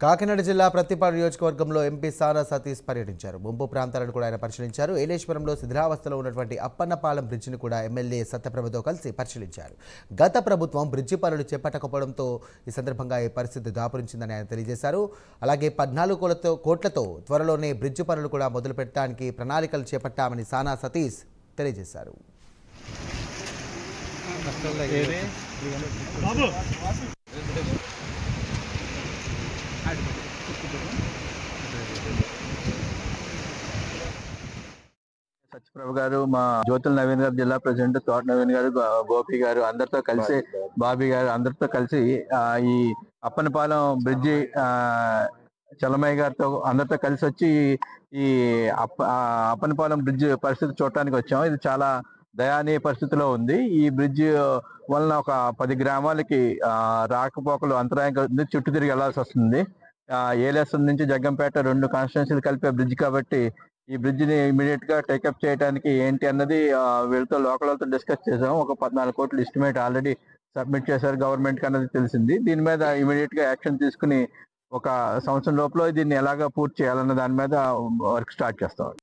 కాకినాడ జిల్లా ప్రత్తిపాడు నియోజకవర్గంలో ఎంపీ సానా సతీష్ పర్యటించారు. ముంపు ప్రాంతాలను కూడా ఆయన పరిశీలించారు. ఏలేశ్వరంలో శిథిలావస్థలో ఉన్నటువంటి అప్పన్నపాలెం బ్రిడ్జిని కూడా ఎమ్మెల్యే సత్యప్రభతో కలిసి పరిశీలించారు. గత ప్రభుత్వం బ్రిడ్జి పనులు చేపట్టకపోవడంతో ఈ సందర్భంగా ఈ పరిస్థితి దాపురించిందని ఆయన తెలియజేశారు. అలాగే 14 కోట్లతో త్వరలోనే బ్రిడ్జి పనులు కూడా మొదలు పెట్టడానికి ప్రణాళికలు చేపట్టామని సానా సతీష్ తెలియజేశారు. సత్యప్రభ గారు, మా జ్యోతుల నవీన్ గారు, జిల్లా ప్రెసిడెంట్ తోట నవీన్ గారు, గోపి గారు అందరితో కలిసి, బాబీ గారు అందరితో కలిసి ఈ అప్పనపాలెం బ్రిడ్జి చలమయ్య గారితో అందరితో కలిసి వచ్చి ఈ అప్పనపాలెం బ్రిడ్జ్ పరిస్థితి చూడటానికి వచ్చాం. ఇది చాలా దయానీయ పరిస్థితిలో ఉంది. ఈ బ్రిడ్జ్ వలన ఒక 10 గ్రామాలకి రాకపోకలు అంతరాయం కలుగుతుంది. చుట్టూ తిరిగి వెళ్లాల్సి వస్తుంది. ఏలేశ్వరం నుంచి జగ్గంపేట 2 కాన్స్టిట్యున్సీలు కలిపే బ్రిడ్జ్ కాబట్టి ఈ బ్రిడ్జ్ ని ఇమీడియట్ గా టేకప్ చేయడానికి ఏంటి అన్నది వీళ్ళతో లోకల్ వాళ్ళతో డిస్కస్ చేసాం. ఒక 14 కోట్ల ఎస్టిమేట్ ఆల్రెడీ సబ్మిట్ చేశారు గవర్నమెంట్ కి అన్నది తెలిసింది. దీని మీద ఇమీడియట్ గా యాక్షన్ తీసుకుని ఒక సంవత్సరం లోపల దీన్ని ఎలాగా పూర్తి చేయాలన్న దాని మీద వర్క్ స్టార్ట్ చేస్తాం.